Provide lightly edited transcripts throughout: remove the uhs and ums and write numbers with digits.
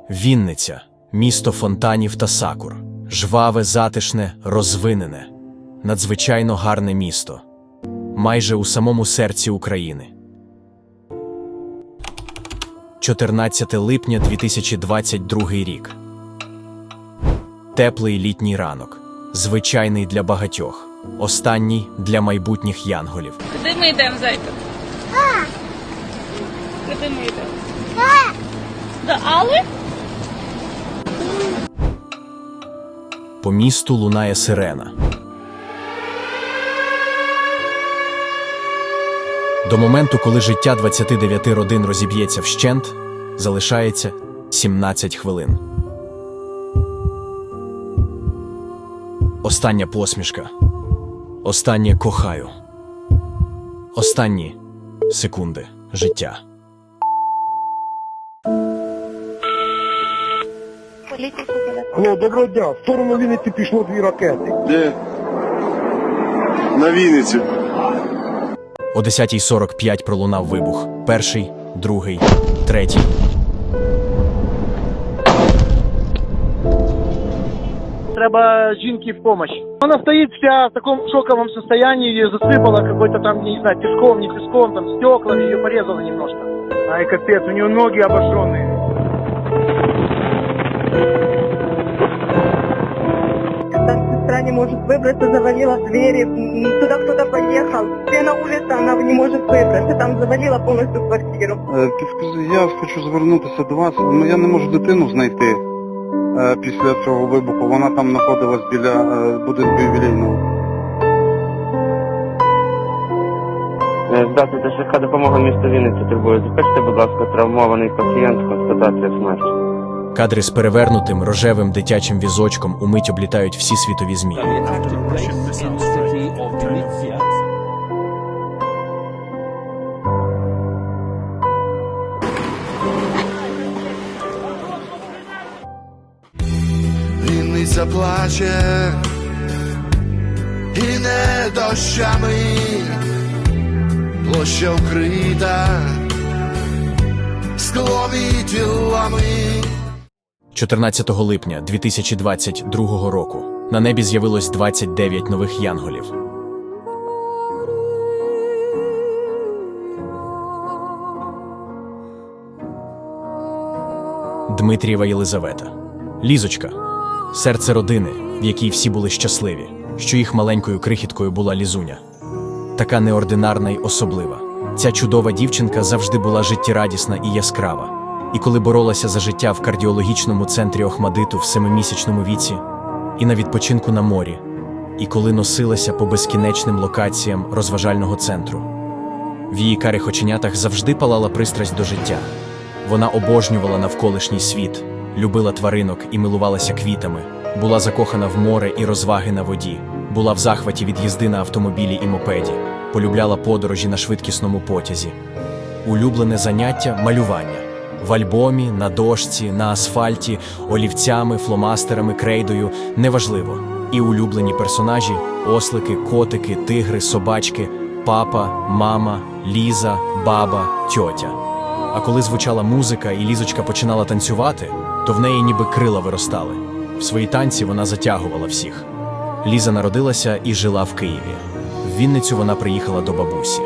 Вінниця – місто фонтанів та сакур. Жваве, затишне, розвинене. Надзвичайно гарне місто. Майже у самому серці України. 14 липня 2022 рік. Теплий літній ранок. Звичайний для багатьох. Останній для майбутніх янголів. Куди ми йдемо, зайка? Куди ми йдемо? До Алли? По місту лунає сирена. До моменту, коли життя 29 родин розіб'ється вщент, залишається 17 хвилин. Остання посмішка. Останнє кохаю. Останні секунди життя. Алло, доброго дня. В сторону Вінниці пішло 2 ракети. Де? На Вінниці. О 10:45 пролунав вибух. Перший, другий, третій. Треба жінки в допомогу. Вона стоїть вся в такому шоковому состоянии, ее засыпало какой-то там, не знаю, песком, не песком, там стеклами, ее порезало немножко. Ай, капец, у нее ноги обожженные. Там сестра не может выбраться, завалила двери, туда кто-то поехал. Все на улице, она не может выбраться, там завалила полностью квартиру. Я хочу звернутися до вас, я не можу дитину знайти після цього вибуху, вона там знаходилась біля будинку ювілейного. Здравствуйте, швидка допомога місту Вінниці турбує. Запишіть, будь ласка, травмований пацієнт, констатація смерті. Кадри з перевернутим рожевим дитячим візочком умить облітають всі світові ЗМІ. Вінниця плаче і не дощами, площа вкрита склом і тілами. 14 липня 2022 року на небі з'явилось 29 нових янголів. Дмитрієва Єлизавета. Лізочка. Серце родини, в якій всі були щасливі, що їх маленькою крихіткою була Лізуня. Така неординарна й особлива. Ця чудова дівчинка завжди була життєрадісна і яскрава. І коли боролася за життя в кардіологічному центрі Охмадиту в 7-місячному віці, і на відпочинку на морі, і коли носилася по безкінечним локаціям розважального центру. В її карих оченятах завжди палала пристрасть до життя. Вона обожнювала навколишній світ, любила тваринок і милувалася квітами, була закохана в море і розваги на воді, була в захваті від їзди на автомобілі і мопеді, полюбляла подорожі на швидкісному потязі. Улюблене заняття – малювання. В альбомі, на дошці, на асфальті, олівцями, фломастерами, крейдою – неважливо. І улюблені персонажі – ослики, котики, тигри, собачки, папа, мама, Ліза, баба, тьотя. А коли звучала музика і Лізочка починала танцювати, то в неї ніби крила виростали. В свої танці вона затягувала всіх. Ліза народилася і жила в Києві. В Вінницю вона приїхала до бабусі.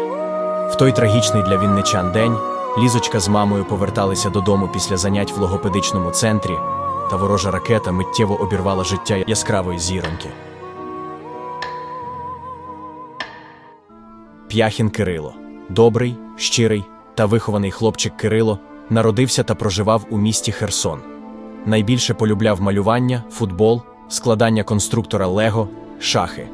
В той трагічний для вінничан день Лізочка з мамою поверталися додому після занять в логопедичному центрі, та ворожа ракета миттєво обірвала життя яскравої зіроньки. П'яхін Кирило. Добрий, щирий та вихований хлопчик Кирило народився та проживав у місті Херсон. Найбільше полюбляв малювання, футбол, складання конструктора Лего, шахи.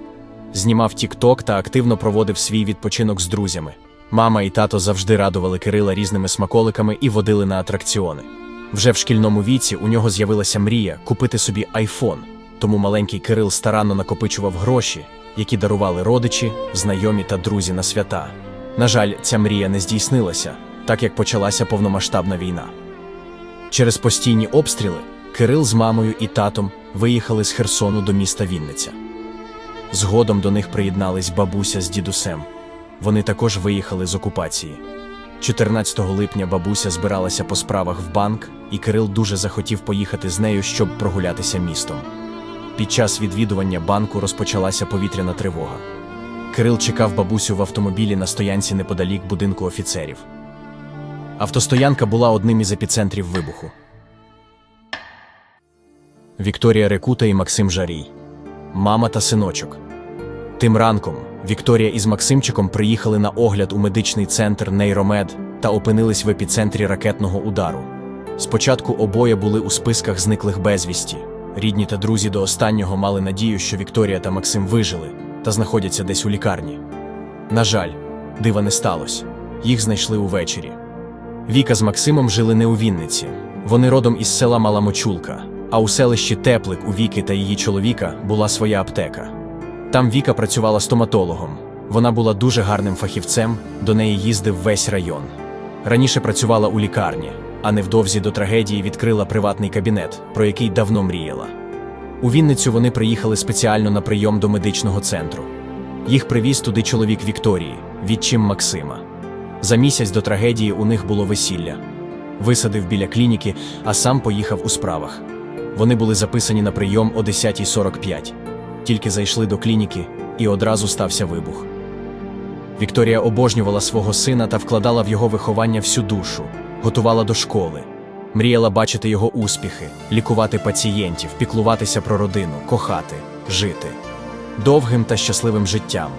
Знімав тік-ток та активно проводив свій відпочинок з друзями. Мама і тато завжди радували Кирила різними смаколиками і водили на атракціони. Вже в шкільному віці у нього з'явилася мрія купити собі айфон, тому маленький Кирил старанно накопичував гроші, які дарували родичі, знайомі та друзі на свята. На жаль, ця мрія не здійснилася, так як почалася повномасштабна війна. Через постійні обстріли Кирил з мамою і татом виїхали з Херсону до міста Вінниця. Згодом до них приєднались бабуся з дідусем. Вони також виїхали з окупації. 14 липня бабуся збиралася по справах в банк, і Кирил дуже захотів поїхати з нею, щоб прогулятися містом. Під час відвідування банку розпочалася повітряна тривога. Кирил чекав бабусю в автомобілі на стоянці неподалік будинку офіцерів. Автостоянка була одним із епіцентрів вибуху. Вікторія Рекута і Максим Жарій. Мама та синочок. Тим ранком Вікторія із Максимчиком приїхали на огляд у медичний центр «Нейромед» та опинились в епіцентрі ракетного удару. Спочатку обоє були у списках зниклих безвісті. Рідні та друзі до останнього мали надію, що Вікторія та Максим вижили та знаходяться десь у лікарні. На жаль, дива не сталося. Їх знайшли увечері. Віка з Максимом жили не у Вінниці. Вони родом із села Мала Мочулка, а у селищі Теплик у Віки та її чоловіка була своя аптека. Там Віка працювала стоматологом. Вона була дуже гарним фахівцем, до неї їздив весь район. Раніше працювала у лікарні, а невдовзі до трагедії відкрила приватний кабінет, про який давно мріяла. У Вінницю вони приїхали спеціально на прийом до медичного центру. Їх привіз туди чоловік Вікторії, відчим Максима. За місяць до трагедії у них було весілля. Висадив біля клініки, а сам поїхав у справах. Вони були записані на прийом о 10:45. Тільки зайшли до клініки, і одразу стався вибух. Вікторія обожнювала свого сина та вкладала в його виховання всю душу, готувала до школи. Мріяла бачити його успіхи, лікувати пацієнтів, піклуватися про родину, кохати, жити довгим та щасливим життям.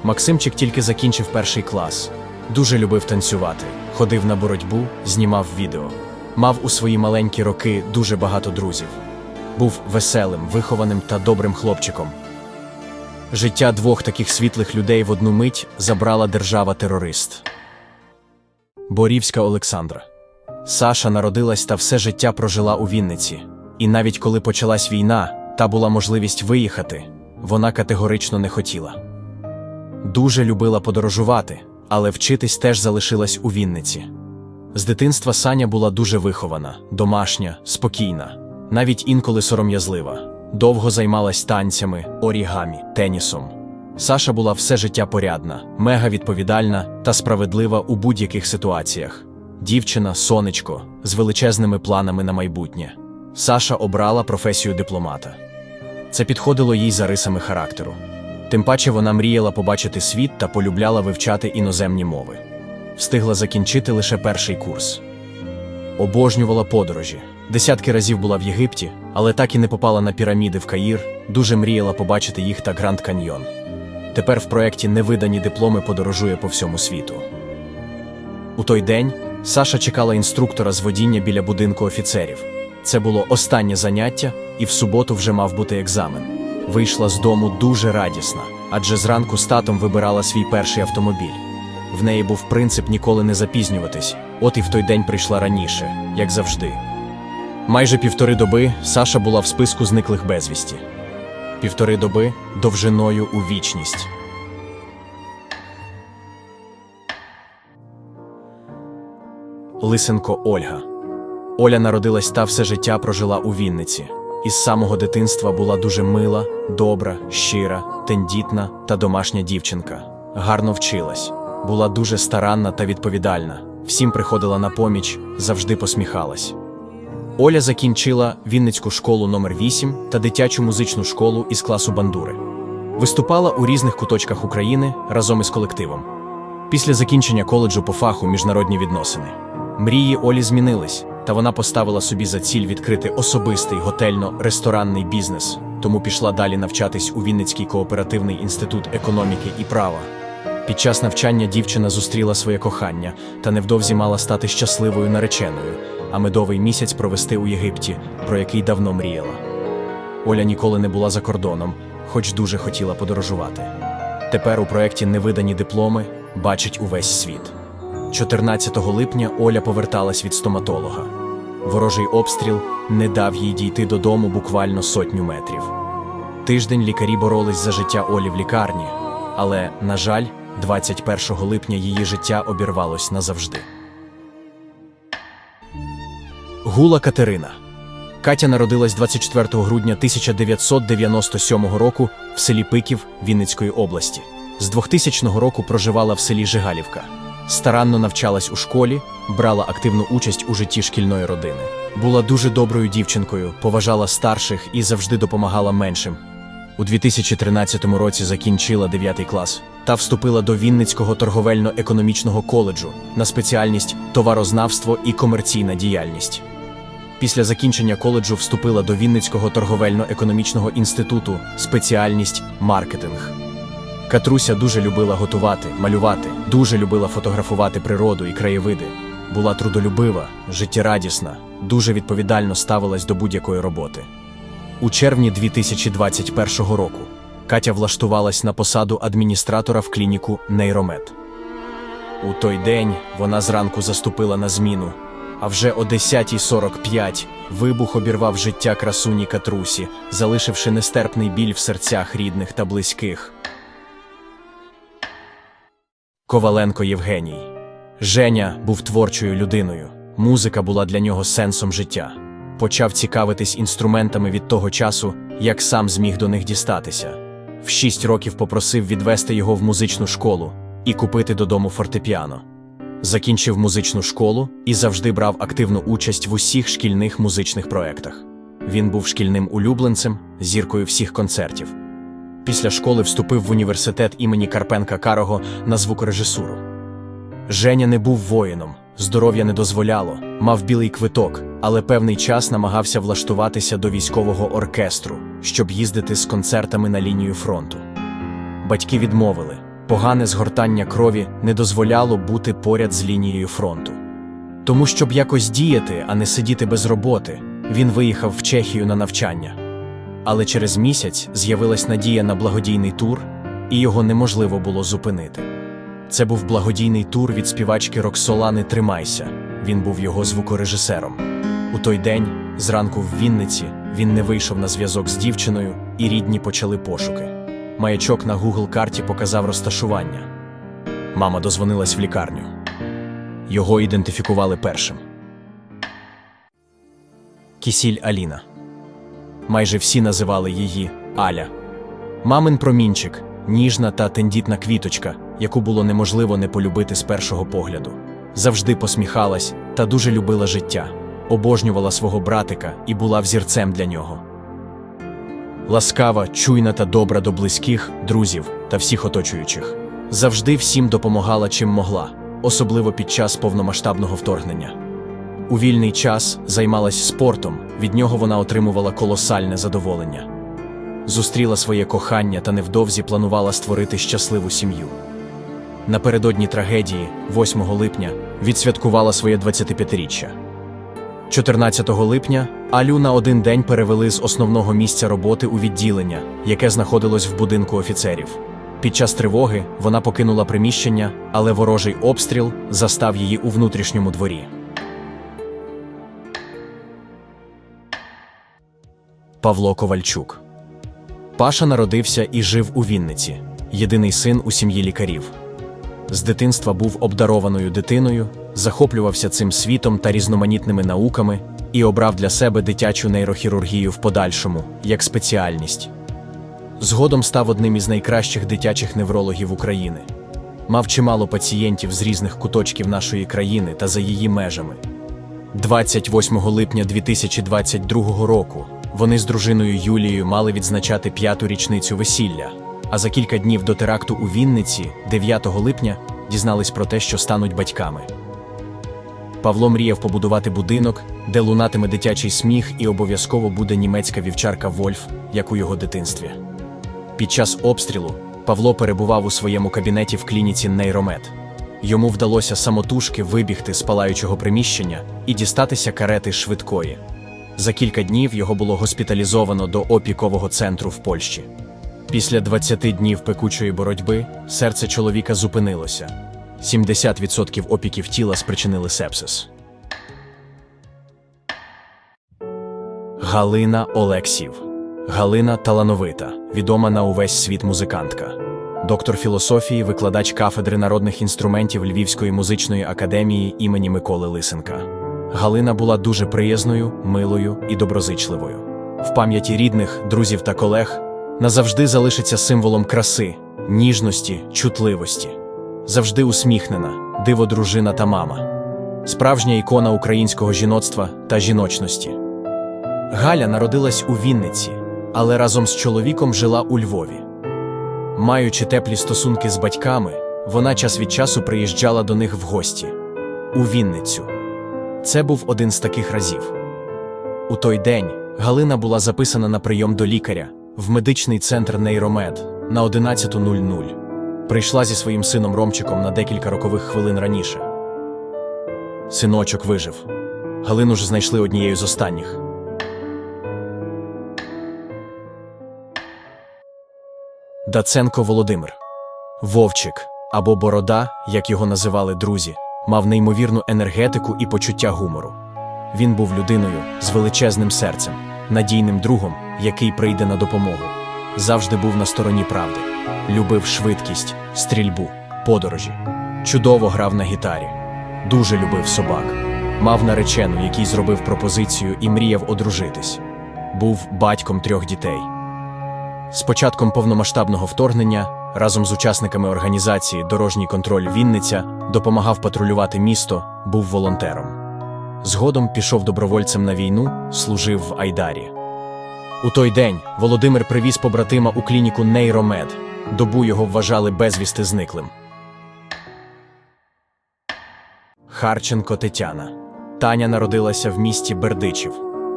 Максимчик тільки закінчив 1 клас. Дуже любив танцювати, ходив на боротьбу, знімав відео. Мав у свої маленькі роки дуже багато друзів. Був веселим, вихованим та добрим хлопчиком. Життя двох таких світлих людей в одну мить забрала держава-терорист. Борівська Олександра. Саша народилась та все життя прожила у Вінниці. І навіть коли почалась війна, та була можливість виїхати, вона категорично не хотіла. Дуже любила подорожувати, але вчитись теж залишилась у Вінниці. З дитинства Саня була дуже вихована, домашня, спокійна, навіть інколи сором'язлива. Довго займалась танцями, орігамі, тенісом. Саша була все життя порядна, мега відповідальна та справедлива у будь-яких ситуаціях. Дівчина, сонечко, з величезними планами на майбутнє. Саша обрала професію дипломата. Це підходило їй за рисами характеру. Тим паче вона мріяла побачити світ та полюбляла вивчати іноземні мови. Встигла закінчити лише 1 курс. Обожнювала подорожі. Десятки разів була в Єгипті, але так і не попала на піраміди в Каїр, дуже мріяла побачити їх та Гранд Каньйон. Тепер в проєкті «Невидані дипломи» подорожує по всьому світу. У той день Саша чекала інструктора з водіння біля будинку офіцерів. Це було останнє заняття, і в суботу вже мав бути екзамен. Вийшла з дому дуже радісна, адже зранку з татом вибирала свій перший автомобіль. В неї був принцип ніколи не запізнюватись, от і в той день прийшла раніше, як завжди. Майже 1,5 доби Саша була в списку зниклих безвісті. 1,5 доби довжиною у вічність. Лисенко Ольга. Оля народилась та все життя прожила у Вінниці. Із самого дитинства була дуже мила, добра, щира, тендітна та домашня дівчинка. Гарно вчилась, була дуже старанна та відповідальна, всім приходила на поміч, завжди посміхалась. Оля закінчила Вінницьку школу номер 8 та дитячу музичну школу із класу бандури. Виступала у різних куточках України разом із колективом. Після закінчення коледжу по фаху міжнародні відносини. Мрії Олі змінились, та вона поставила собі за ціль відкрити особистий готельно-ресторанний бізнес, тому пішла далі навчатись у Вінницький кооперативний інститут економіки і права. Під час навчання дівчина зустріла своє кохання та невдовзі мала стати щасливою нареченою, а медовий місяць провести у Єгипті, про який давно мріяла. Оля ніколи не була за кордоном, хоч дуже хотіла подорожувати. Тепер у проєкті «Невидані дипломи» бачить увесь світ. 14 липня Оля поверталась від стоматолога. Ворожий обстріл не дав їй дійти додому буквально 100 метрів. Тиждень лікарі боролись за життя Олі в лікарні, але, на жаль, 21 липня її життя обірвалось назавжди. Гула Катерина. Катя народилась 24 грудня 1997 року в селі Пиків Вінницької області. З 2000 року проживала в селі Жигалівка. Старанно навчалась у школі, брала активну участь у житті шкільної родини. Була дуже доброю дівчинкою, поважала старших і завжди допомагала меншим. У 2013 році закінчила 9 клас та вступила до Вінницького торговельно-економічного коледжу на спеціальність «Товарознавство і комерційна діяльність». Після закінчення коледжу вступила до Вінницького торговельно-економічного інституту, спеціальність «Маркетинг». Катруся дуже любила готувати, малювати, дуже любила фотографувати природу і краєвиди. Була трудолюбива, життєрадісна, дуже відповідально ставилась до будь-якої роботи. У червні 2021 року Катя влаштувалась на посаду адміністратора в клініку «Нейромед». У той день вона зранку заступила на зміну, а вже о 10:45 вибух обірвав життя красуні Катрусі, залишивши нестерпний біль в серцях рідних та близьких. Коваленко Євгеній. Женя був творчою людиною. Музика була для нього сенсом життя. Почав цікавитись інструментами від того часу, як сам зміг до них дістатися. В 6 років попросив відвести його в музичну школу і купити додому фортепіано. Закінчив музичну школу і завжди брав активну участь в усіх шкільних музичних проєктах. Він був шкільним улюбленцем, зіркою всіх концертів. Після школи вступив в університет імені Карпенка-Карого на звукорежисуру. Женя не був воїном, здоров'я не дозволяло, мав білий квиток, але певний час намагався влаштуватися до військового оркестру, щоб їздити з концертами на лінію фронту. Батьки відмовили. Погане згортання крові не дозволяло бути поряд з лінією фронту. Тому, щоб якось діяти, а не сидіти без роботи, він виїхав в Чехію на навчання. Але через місяць з'явилась надія на благодійний тур, і його неможливо було зупинити. Це був благодійний тур від співачки Роксолани «Тримайся». Він був його звукорежисером. У той день, зранку в Вінниці, він не вийшов на зв'язок з дівчиною, і рідні почали пошуки. Маячок на Google-карті показав розташування. Мама дозвонилась в лікарню. Його ідентифікували першим. Кісіль Аліна. Майже всі називали її Аля. Мамин промінчик, ніжна та тендітна квіточка, яку було неможливо не полюбити з першого погляду. Завжди посміхалась та дуже любила життя, обожнювала свого братика і була взірцем для нього. Ласкава, чуйна та добра до близьких, друзів та всіх оточуючих. Завжди всім допомагала чим могла, особливо під час повномасштабного вторгнення. У вільний час займалась спортом, від нього вона отримувала колосальне задоволення. Зустріла своє кохання та невдовзі планувала створити щасливу сім'ю. Напередодні трагедії, 8 липня, відсвяткувала своє 25-річчя. 14 липня Алю на один день перевели з основного місця роботи у відділення, яке знаходилось в будинку офіцерів. Під час тривоги вона покинула приміщення, але ворожий обстріл застав її у внутрішньому дворі. Павло Ковальчук. Паша народився і жив у Вінниці, єдиний син у сім'ї лікарів. З дитинства був обдарованою дитиною, захоплювався цим світом та різноманітними науками і обрав для себе дитячу нейрохірургію в подальшому, як спеціальність. Згодом став одним із найкращих дитячих неврологів України. Мав чимало пацієнтів з різних куточків нашої країни та за її межами. 28 липня 2022 року вони з дружиною Юлією мали відзначати 5-ту річницю весілля, а за кілька днів до теракту у Вінниці, 9 липня, дізнались про те, що стануть батьками. Павло мріяв побудувати будинок, де лунатиме дитячий сміх і обов'язково буде німецька вівчарка Вольф, як у його дитинстві. Під час обстрілу Павло перебував у своєму кабінеті в клініці «Нейромед». Йому вдалося самотужки вибігти з палаючого приміщення і дістатися карети швидкої. За кілька днів його було госпіталізовано до опікового центру в Польщі. Після 20 днів пекучої боротьби серце чоловіка зупинилося. 70% опіків тіла спричинили сепсис. Галина Олексів. Галина талановита, відома на увесь світ музикантка. Доктор філософії, викладач кафедри народних інструментів Львівської музичної академії імені Миколи Лисенка. Галина була дуже приязною, милою і доброзичливою. В пам'яті рідних, друзів та колег назавжди залишиться символом краси, ніжності, чутливості. Завжди усміхнена, диво-дружина та мама. Справжня ікона українського жіноцтва та жіночності. Галя народилась у Вінниці, але разом з чоловіком жила у Львові. Маючи теплі стосунки з батьками, вона час від часу приїжджала до них в гості – у Вінницю. Це був один з таких разів. У той день Галина була записана на прийом до лікаря в медичний центр «Нейромед» на 11:00. Прийшла зі своїм сином Ромчиком на декілька рокових хвилин раніше. Синочок вижив. Галину ж знайшли однією з останніх. Даценко Володимир. Вовчик, або Борода, як його називали друзі, мав неймовірну енергетику і почуття гумору. Він був людиною з величезним серцем, надійним другом, який прийде на допомогу. Завжди був на стороні правди. Любив швидкість, стрільбу, подорожі. Чудово грав на гітарі. Дуже любив собак. Мав наречену, який зробив пропозицію і мріяв одружитись. Був батьком 3 дітей. З початком повномасштабного вторгнення разом з учасниками організації «Дорожній контроль Вінниця» допомагав патрулювати місто, був волонтером. Згодом пішов добровольцем на війну, служив в Айдарі. У той день Володимир привіз побратима у клініку «Нейромед». Добу його вважали безвісти зниклим. Харченко Тетяна. Таня народилася в місті Бердичів.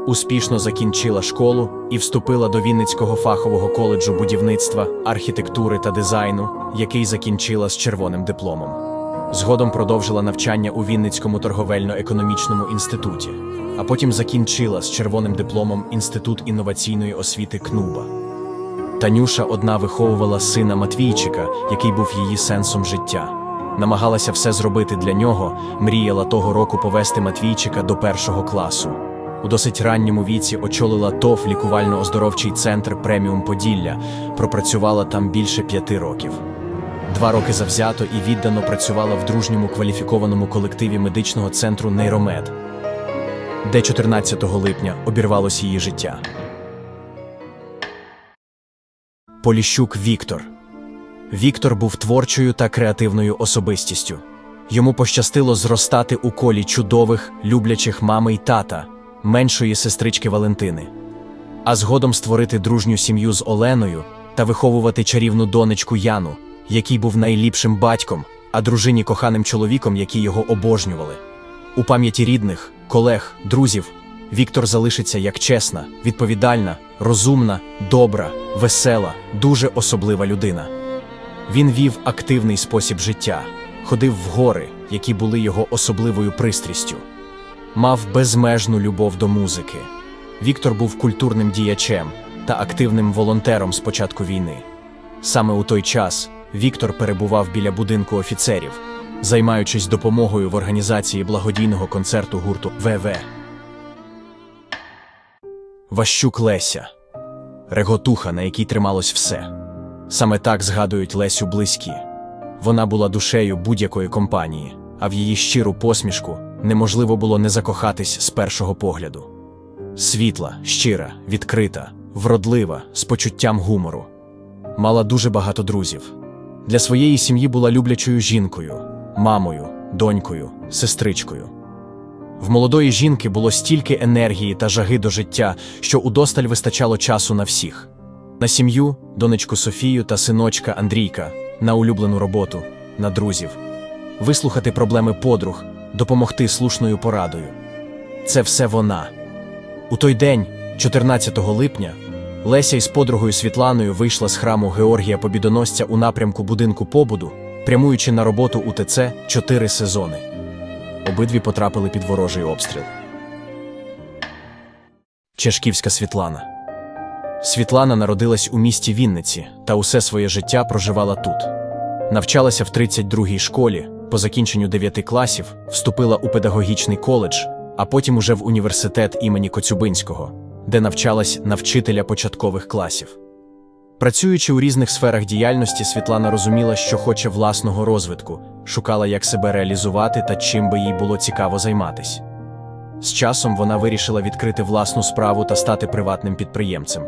Успішно закінчила школу і вступила до Вінницького фахового коледжу будівництва, архітектури та дизайну, який закінчила з червоним дипломом. Згодом продовжила навчання у Вінницькому торговельно-економічному інституті, а потім закінчила з червоним дипломом Інститут інноваційної освіти КНУБА. Танюша одна виховувала сина Матвійчика, який був її сенсом життя. Намагалася все зробити для нього, мріяла того року повести Матвійчика до 1 класу. У досить ранньому віці очолила ТОВ лікувально-оздоровчий центр «Преміум Поділля», пропрацювала там більше 5 років. 2 роки завзято і віддано працювала в дружньому кваліфікованому колективі медичного центру «Нейромед», де 14 липня обірвалось її життя. Поліщук Віктор. Віктор був творчою та креативною особистістю. Йому пощастило зростати у колі чудових, люблячих мами й тата, меншої сестрички Валентини. А згодом створити дружню сім'ю з Оленою та виховувати чарівну донечку Яну, який був найліпшим батьком, а дружині коханим чоловіком, які його обожнювали. У пам'яті рідних, колег, друзів Віктор залишиться як чесна, відповідальна, розумна, добра, весела, дуже особлива людина. Він вів активний спосіб життя, ходив в гори, які були його особливою пристрістю. Мав безмежну любов до музики. Віктор був культурним діячем та активним волонтером з початку війни. Саме у той час Віктор перебував біля будинку офіцерів, займаючись допомогою в організації благодійного концерту гурту ВВ. Ващук Леся. Реготуха, на якій трималось все. Саме так згадують Лесю близькі. Вона була душею будь-якої компанії, а в її щиру посмішку неможливо було не закохатись з першого погляду. Світла, щира, відкрита, вродлива, з почуттям гумору. Мала дуже багато друзів. Для своєї сім'ї була люблячою жінкою, мамою, донькою, сестричкою. В молодої жінки було стільки енергії та жаги до життя, що удосталь вистачало часу на всіх. На сім'ю, донечку Софію та синочка Андрійка, на улюблену роботу, на друзів. Вислухати проблеми подруг, допомогти слушною порадою. Це все вона. У той день, 14 липня, Леся із подругою Світланою вийшла з храму Георгія Побідоносця у напрямку будинку побуду, прямуючи на роботу у ТЦ 4 сезони. Обидві потрапили під ворожий обстріл. Чешківська Світлана. Світлана народилась у місті Вінниці та усе своє життя проживала тут. Навчалася в 32-й школі, по закінченню 9 класів вступила у педагогічний коледж, а потім уже в університет імені Коцюбинського, де навчалась на вчителя початкових класів. Працюючи у різних сферах діяльності, Світлана розуміла, що хоче власного розвитку, шукала, як себе реалізувати та чим би їй було цікаво займатись. З часом вона вирішила відкрити власну справу та стати приватним підприємцем.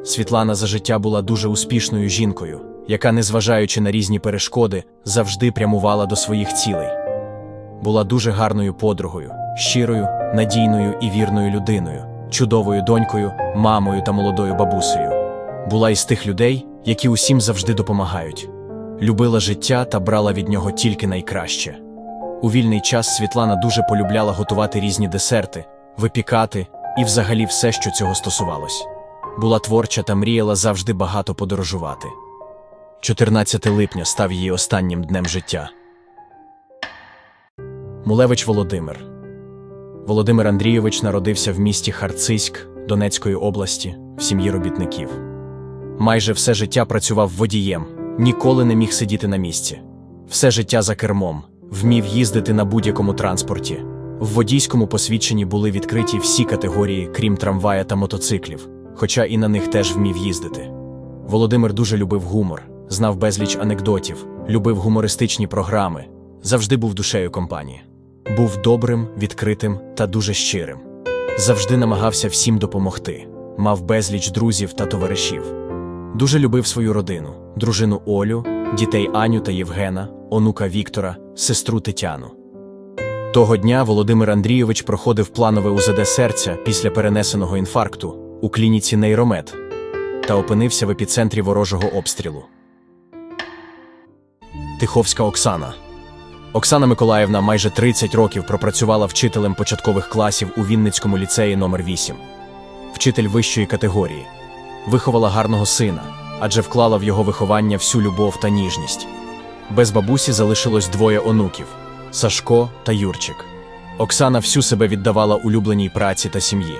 Світлана за життя була дуже успішною жінкою, яка, незважаючи на різні перешкоди, завжди прямувала до своїх цілей. Була дуже гарною подругою, щирою, надійною і вірною людиною, чудовою донькою, мамою та молодою бабусею. Була із тих людей, які усім завжди допомагають. Любила життя та брала від нього тільки найкраще. У вільний час Світлана дуже полюбляла готувати різні десерти, випікати і взагалі все, що цього стосувалось. Була творча та мріяла завжди багато подорожувати. 14 липня став її останнім днем життя. Мулевич Володимир. Володимир Андрійович народився в місті Харциськ Донецької області в сім'ї робітників. Майже все життя працював водієм, ніколи не міг сидіти на місці. Все життя за кермом, вмів їздити на будь-якому транспорті. В водійському посвідченні були відкриті всі категорії, крім трамвая та мотоциклів, хоча і на них теж вмів їздити. Володимир дуже любив гумор, знав безліч анекдотів, любив гумористичні програми, завжди був душею компанії. Був добрим, відкритим та дуже щирим. Завжди намагався всім допомогти, мав безліч друзів та товаришів. Дуже любив свою родину, дружину Олю, дітей Аню та Євгена, онука Віктора, сестру Тетяну. Того дня Володимир Андрійович проходив планове УЗД серця після перенесеного інфаркту у клініці «Нейромед» та опинився в епіцентрі ворожого обстрілу. Тиховська Оксана. Оксана Миколаївна майже 30 років пропрацювала вчителем початкових класів у Вінницькому ліцеї номер 8. Вчитель вищої категорії. Виховала гарного сина, адже вклала в його виховання всю любов та ніжність. Без бабусі залишилось 2 онуків – Сашко та Юрчик. Оксана всю себе віддавала улюбленій праці та сім'ї.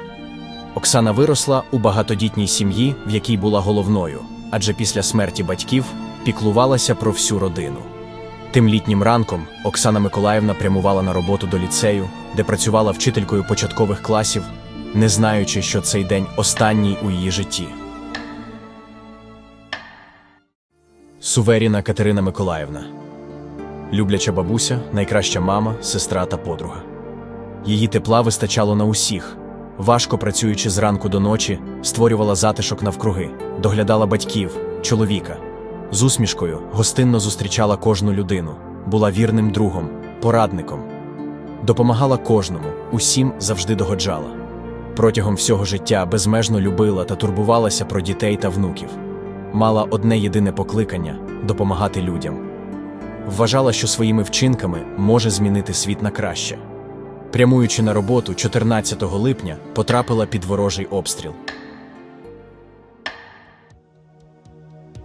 Оксана виросла у багатодітній сім'ї, в якій була головною, адже після смерті батьків піклувалася про всю родину. Тим літнім ранком Оксана Миколаївна прямувала на роботу до ліцею, де працювала вчителькою початкових класів, не знаючи, що цей день останній у її житті. Суверіна Катерина Миколаївна. Любляча бабуся, найкраща мама, сестра та подруга. Її тепла вистачало на усіх. Важко працюючи зранку до ночі, створювала затишок навкруги, доглядала батьків, чоловіка. З усмішкою гостинно зустрічала кожну людину, була вірним другом, порадником. Допомагала кожному, усім завжди догоджала. Протягом всього життя безмежно любила та турбувалася про дітей та внуків. Мала одне єдине покликання – допомагати людям. Вважала, що своїми вчинками може змінити світ на краще. Прямуючи на роботу 14 липня, потрапила під ворожий обстріл.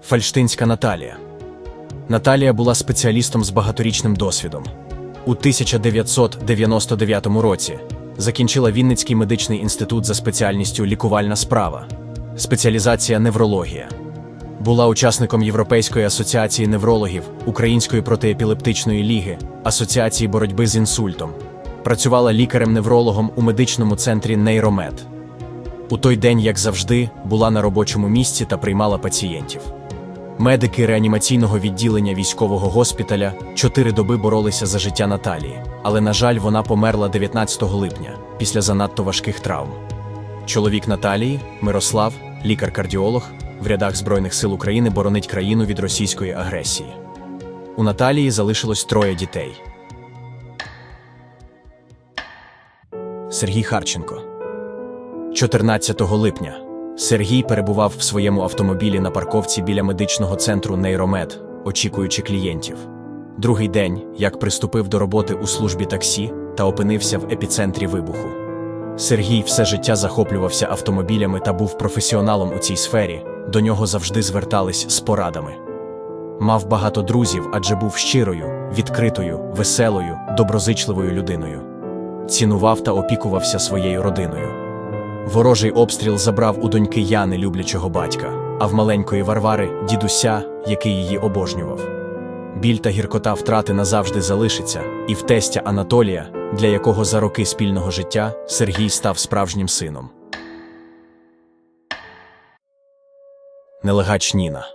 Фальштинська Наталія. Наталія була спеціалістом з багаторічним досвідом. У 1999 році закінчила Вінницький медичний інститут за спеціальністю «Лікувальна справа», спеціалізація «Неврологія». Була учасником Європейської асоціації неврологів, Української протиепілептичної ліги, Асоціації боротьби з інсультом. Працювала лікарем-неврологом у медичному центрі «Нейромед». У той день, як завжди, була на робочому місці та приймала пацієнтів. Медики реанімаційного відділення військового госпіталя 4 доби боролися за життя Наталії, але, на жаль, вона померла 19 липня після занадто важких травм. Чоловік Наталії, Мирослав, лікар-кардіолог, в рядах Збройних сил України боронить країну від російської агресії. У Наталії залишилось 3 дітей. Сергій Харченко. 14 липня Сергій перебував в своєму автомобілі на парковці біля медичного центру «Нейромед», очікуючи клієнтів. Другий день, як приступив до роботи у службі таксі та опинився в епіцентрі вибуху. Сергій все життя захоплювався автомобілями та був професіоналом у цій сфері, до нього завжди звертались з порадами. Мав багато друзів, адже був щирою, відкритою, веселою, доброзичливою людиною. Цінував та опікувався своєю родиною. Ворожий обстріл забрав у доньки Яни люблячого батька, а в маленької Варвари – дідуся, який її обожнював. Біль та гіркота втрати назавжди залишиться, і в тестя Анатолія, для якого за роки спільного життя Сергій став справжнім сином. Нелегач Ніна.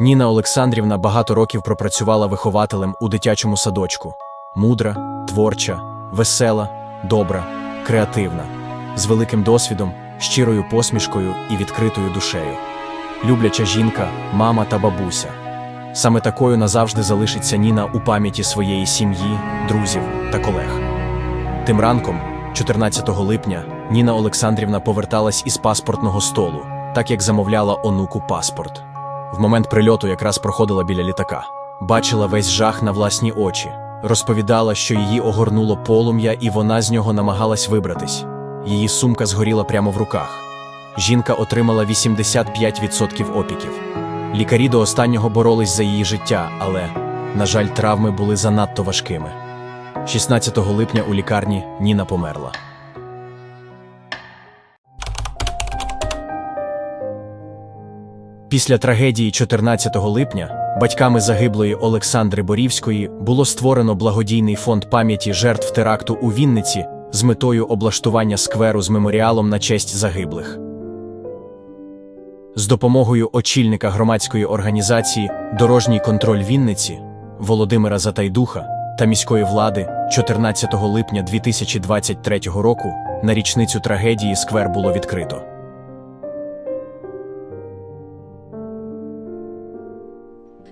Ніна Олександрівна багато років пропрацювала вихователем у дитячому садочку. Мудра, творча, весела, добра, креативна, з великим досвідом, щирою посмішкою і відкритою душею. любляча жінка, мама та бабуся. Саме такою назавжди залишиться Ніна у пам'яті своєї сім'ї, друзів та колег. Тим ранком, 14 липня, Ніна Олександрівна поверталась із паспортного столу, так як замовляла онуку паспорт. В момент прильоту якраз проходила біля літака. Бачила весь жах на власні очі. Розповідала, що її огорнуло полум'я і вона з нього намагалась вибратись. Її сумка згоріла прямо в руках. Жінка отримала 85% опіків. Лікарі до останнього боролись за її життя, але, на жаль, травми були занадто важкими. 16 липня у лікарні Ніна померла. Після трагедії 14 липня батьками загиблої Олександри Борівської було створено благодійний фонд пам'яті жертв теракту у Вінниці з метою облаштування скверу з меморіалом на честь загиблих. З допомогою очільника громадської організації «Дорожній контроль Вінниці» Володимира Затайдуха та міської влади 14 липня 2023 року на річницю трагедії сквер було відкрито.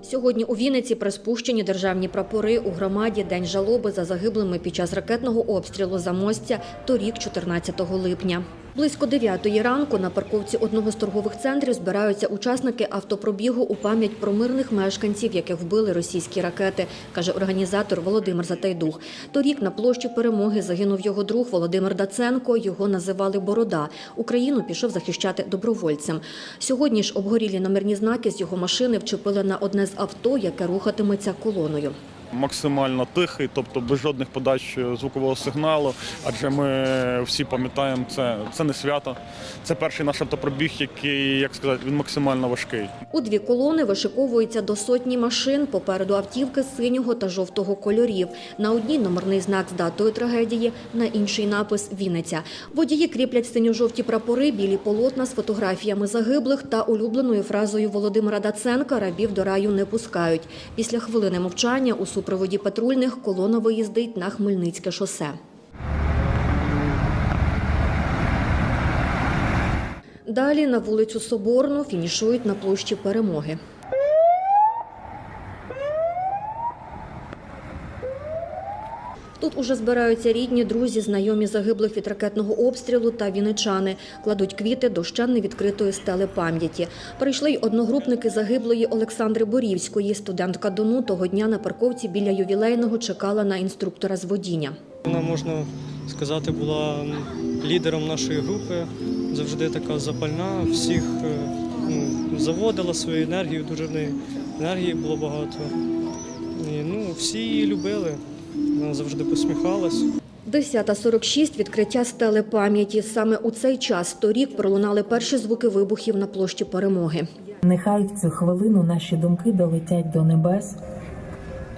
Сьогодні у Вінниці приспущені державні прапори у громаді День жалоби за загиблими під час ракетного обстрілу Замостя торік 14 липня. Близько 9-ї ранку на парковці одного з торгових центрів збираються учасники автопробігу у пам'ять про мирних мешканців, яких вбили російські ракети, каже організатор Володимир Затайдух. Торік на площі Перемоги загинув його друг Володимир Даценко, його називали «Борода». Україну пішов захищати добровольцем. Сьогодні ж обгорілі номерні знаки з його машини вчепили на одне з авто, яке рухатиметься колоною. Максимально тихий, тобто без жодних подач звукового сигналу, адже ми всі пам'ятаємо, це не свято. Це перший наш автопробіг, який, як сказати, він максимально важкий. У дві колони вишиковується до сотні машин, попереду автівки синього та жовтого кольорів. На одній номерний знак з датою трагедії, на інший напис «Вінниця». Водії кріплять синьо-жовті прапори, білі полотна з фотографіями загиблих та улюбленою фразою Володимира Даценка «Рабів до раю не пускають». Після хвилини мовчання у супроводі патрульних колона виїздить на Хмельницьке шосе. Далі на вулицю Соборну фінішують на площі Перемоги. Тут уже збираються рідні, друзі, знайомі загиблих від ракетного обстрілу та вінничани. Кладуть квіти до ще не відкритої стели пам'яті. Прийшли й одногрупники загиблої Олександри Борівської. Студентка ДОНУ того дня на парковці біля ювілейного чекала на інструктора з водіння. Вона, можна сказати, була лідером нашої групи, завжди така запальна, всіх заводила свою енергію, дуже в неї енергії було багато. І, всі її любили. Вона завжди посміхалась. 10:46 – відкриття стели пам'яті. Саме у цей час торік пролунали перші звуки вибухів на площі Перемоги. Нехай в цю хвилину наші думки долетять до небес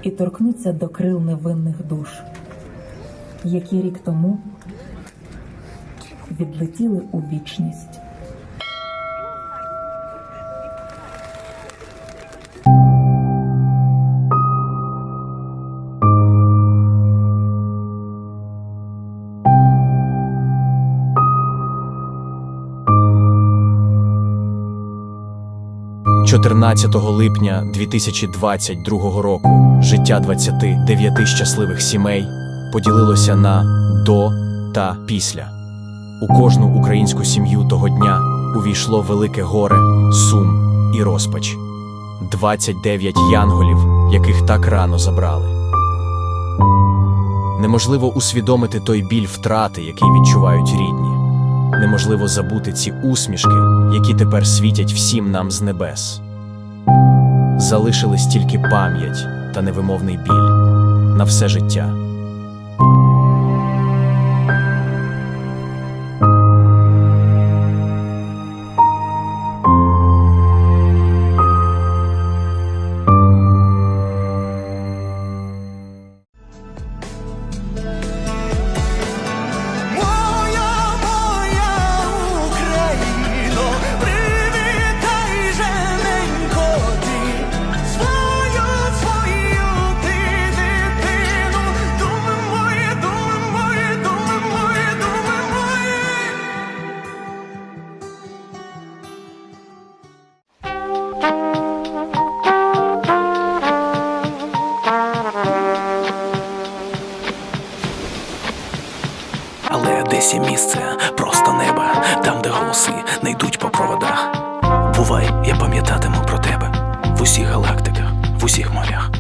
і торкнуться до крил невинних душ, які рік тому відлетіли у вічність. – 14 липня 2022 року життя 29 щасливих сімей поділилося на «до» та «після». У кожну українську сім'ю того дня увійшло велике горе, сум і розпач. 29 янголів, яких так рано забрали. Неможливо усвідомити той біль втрати, який відчувають рідні. Неможливо забути ці усмішки, які тепер світять всім нам з небес. Залишились тільки пам'ять та невимовний біль на все життя. Свою, ти дитину, але десь є місце, просто неба, там, де голоси не йдуть по проводах. Бувай, я пам'ятатиму про тебе в усіх галактиках, в усіх морях.